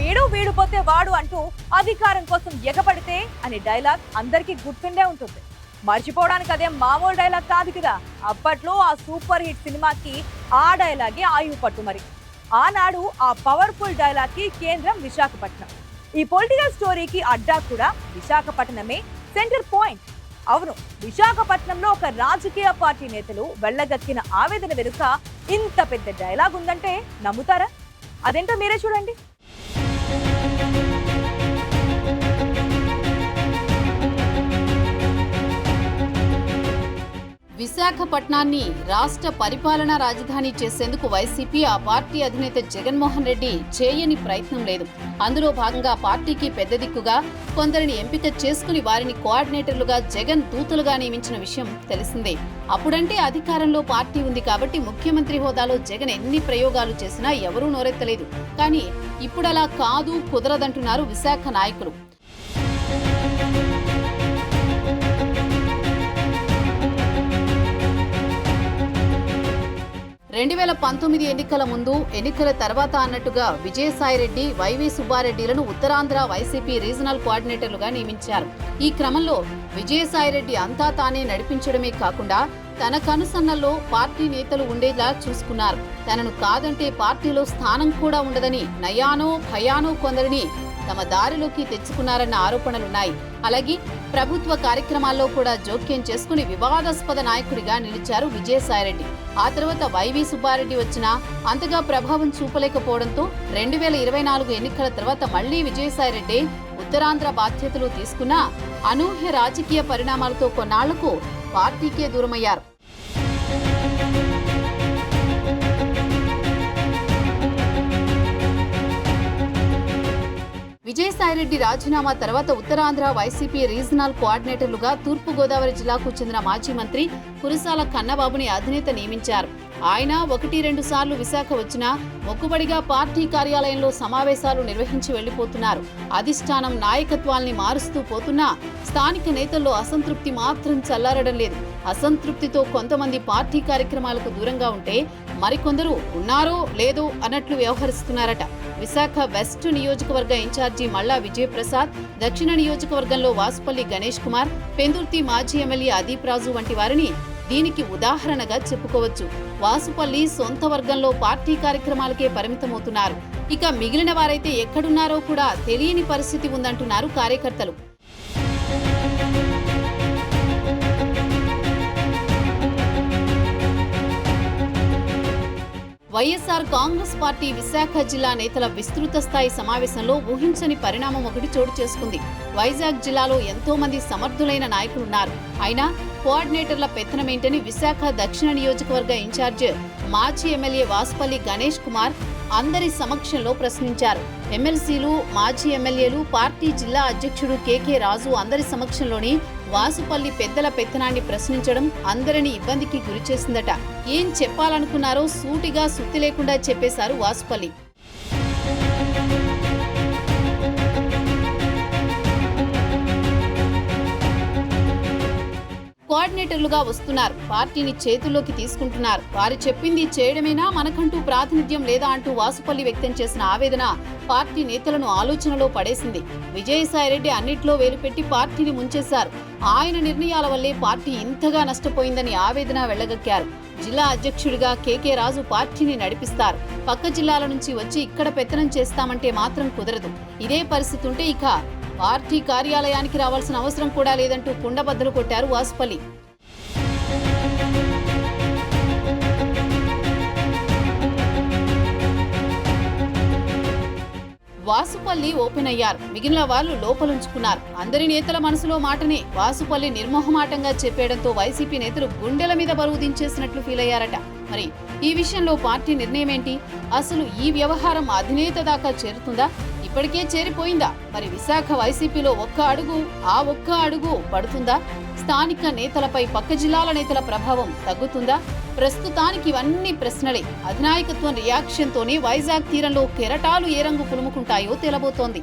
వీడు వీడు పోతే వాడు అంటూ అధికారం కోసం ఎగబడితే అనే డైలాగ్ అందరికీ గుర్తుండే ఉంటుంది. మర్చిపోవడానికి అదేం మామూలు డైలాగ్ కాదు కదా. అప్పట్లో ఆ సూపర్ హిట్ సినిమాకి ఆ డైలాగే ఆయువు పట్టు. మరి ఆనాడు ఆ పవర్ఫుల్ డైలాగ్ కి కేంద్రం విశాఖపట్నం. ఈ పొలిటికల్ స్టోరీకి అడ్డా కూడా విశాఖపట్నమే సెంటర్ పాయింట్. అవును, విశాఖపట్నంలో ఒక రాజకీయ పార్టీ నేతలు వెళ్ళగక్కిన ఆవేదన వెనుక ఇంత పెద్ద డైలాగ్ ఉందంటే నమ్ముతారా? అదేంటో మీరే చూడండి. విశాఖపట్నాన్ని రాష్ట్ర పరిపాలనా రాజధాని చేసేందుకు వైసీపీ ఆ పార్టీ అధినేత జగన్మోహన్ రెడ్డి చేయని ప్రయత్నం లేదు. అందులో భాగంగా పార్టీకి పెద్ద దిక్కుగా కొందరిని ఎంపిక చేసుకుని వారిని కోఆర్డినేటర్లుగా జగన్ దూతలుగా నియమించిన విషయం తెలిసిందే. అప్పుడంటే అధికారంలో పార్టీ ఉంది కాబట్టి ముఖ్యమంత్రి హోదాలో జగన్ ఎన్ని ప్రయోగాలు చేసినా ఎవరూ నోరెత్తలేదు. కానీ ఇప్పుడలా కాదు, కుదరదంటున్నారు విశాఖ నాయకులు. 2019 ఎన్నికల ముందు, ఎన్నికల తర్వాత అన్నట్టుగా విజయసాయిరెడ్డి, వైవి సుబ్బారెడ్డిలను ఉత్తరాంధ్ర వైసీపీ రీజనల్ కోఆర్డినేటర్లుగా నియమించారు. ఈ క్రమంలో విజయసాయిరెడ్డి అంతా తానే నడిపించడమే కాకుండా తన కనుసన్నల్లో పార్టీ నేతలు ఉండేలా చూసుకున్నారు. తనను కాదంటే పార్టీలో స్థానం కూడా ఉండదని నయానో భయానో కొందరిని తమ దారిలోకి తెచ్చుకున్నారన్న ఆరోపణలున్నాయి. అలాగే ప్రభుత్వ కార్యక్రమాల్లో కూడా జోక్యం చేసుకుని వివాదాస్పద నాయకుడిగా నిలిచారు విజయసాయిరెడ్డి. ఆ తర్వాత వైవి సుబ్బారెడ్డి వచ్చినా అంతగా ప్రభావం చూపలేకపోవడంతో 2024 ఎన్నికల తర్వాత మళ్లీ విజయసాయిరెడ్డి ఉత్తరాంధ్ర బాధ్యతలు తీసుకున్నా అనూహ్య రాజకీయ పరిణామాలతో కొన్నాళ్లకు పార్టీకే దూరమయ్యారు. విజయసాయిరెడ్డి రాజీనామా తర్వాత ఉత్తరాంధ్ర వైసీపీ రీజనల్ కోఆర్డినేటర్లుగా తూర్పుగోదావరి జిల్లాకు చెందిన మాజీ మంత్రి కురసాల కన్నబాబుని అధినేత నియమించారు. ఆయన 1-2 సార్లు విశాఖ వచ్చినా మొక్కుబడిగా పార్టీ కార్యాలయంలో సమావేశాలు నిర్వహించి వెళ్లిపోతున్నారు. అధిష్టానం నాయకత్వాల్ని మారుస్తూ పోతున్నా స్థానిక నేతల్లో అసంతృప్తి మాత్రం చల్లారడం లేదు. అసంతృప్తితో కొంతమంది పార్టీ కార్యక్రమాలకు దూరంగా ఉంటే మరికొందరు ఉన్నారో లేదో అన్నట్లు వ్యవహరిస్తున్నారట. విశాఖ వెస్ట్ నియోజకవర్గ ఇన్ఛార్జి మల్లా విజయప్రసాద్, దక్షిణ నియోజకవర్గంలో వాసుపల్లి గణేష్ కుమార్, పెందుర్తి మాజీ ఎమ్మెల్యే అదీప్ రాజు వంటి వారిని దీనికి ఉదాహరణగా చెప్పుకోవచ్చు. వాసుపల్లి సొంత వర్గంలో పార్టీ కార్యక్రమాలకే పరిమితమవుతున్నారు. ఇక మిగిలిన వారైతే ఎక్కడున్నారో కూడా తెలియని పరిస్థితి ఉందంటున్నారు కార్యకర్తలు. వైఎస్ఆర్ కాంగ్రెస్ పార్టీ విశాఖ జిల్లా నేతల విస్తృత స్థాయి సమావేశంలో ఊహించని పరిణామం ఒకటి చోటు చేసుకుంది. వైజాగ్ జిల్లాలో ఎంతో మంది సమర్థులైన నాయకులున్నారు. అయినా కోఆర్డినేటర్ల పెత్తనమేంటని విశాఖ దక్షిణ నియోజకవర్గ ఇన్ఛార్జ్ మాజీ ఎమ్మెల్యే వాసుపల్లి గణేష్ కుమార్ అందరి సమక్షంలో ప్రశ్నించారు. ఎమ్మెల్సీలు, మాజీ ఎమ్మెల్యేలు, పార్టీ జిల్లా అధ్యక్షుడు కేకే రాజు అందరి సమక్షంలోని వాసుపల్లి పెద్దల పెత్తనాన్ని ప్రశ్నించడం అందరినీ ఇబ్బందికి గురిచేసిందట. ఏం చెప్పాలనుకున్నారో సూటిగా సుత్తి లేకుండా చెప్పేశారు వాసుపల్లి. కోఆర్డినేటర్లుగా వస్తున్నారు, పార్టీని చేతుల్లోకి తీసుకుంటున్నారు, వారు చెప్పింది చేయడమేనా, మనకంటూ ప్రాతినిధ్యం లేదా అంటూ వాసుపల్లి వ్యక్తం చేసిన ఆవేదన పార్టీ నేతలను ఆలోచనలో పడేసింది. విజయసాయిరెడ్డి అన్నిట్లో వేలుపెట్టి పార్టీని ముంచేశారు. ఆయన నిర్ణయాల వల్లే పార్టీ ఇంతగా నష్టపోయిందని ఆవేదన వెళ్లగక్కారు. జిల్లా అధ్యక్షుడిగా కేకే రాజు పార్టీని నడిపిస్తారు. పక్క జిల్లాల నుంచి వచ్చి ఇక్కడ పెత్తనం చేస్తామంటే మాత్రం కుదరదు. ఇదే పరిస్థితి ఉంటే ఇక పార్టీ కార్యాలయానికి రావాల్సిన అవసరం కూడా లేదంటూ కుండబద్దలు కొట్టారు వాసుపల్లి. వాసుపల్లి ఓపెన్ అయ్యారు. మిగిలిన వాళ్లు లోపలుంచుకున్నారు. అందరి నేతల మనసులో మాటనే వాసుపల్లి నిర్మోహమాటంగా చెప్పేయడంతో వైసీపీ నేతలు గుండెల మీద బరువు దించేసినట్లు ఫీల్ అయ్యారట. మరి ఈ విషయంలో పార్టీ నిర్ణయం ఏంటి? అసలు ఈ వ్యవహారం అధినేత దాకా చేరుతుందా? ఇప్పటికే చేరిపోయిందా? మరి విశాఖ వైసీపీలో ఒక్క అడుగు పడుతుందా? స్థానిక నేతలపై పక్క జిల్లాల నేతల ప్రభావం తగ్గుతుందా? ప్రస్తుతానికి ఇవన్నీ ప్రశ్నలే. అధినాయకత్వం రియాక్షన్తోనే వైజాగ్ తీరంలో కెరటాలు ఏ రంగు పులుముకుంటాయో తేలబోతోంది.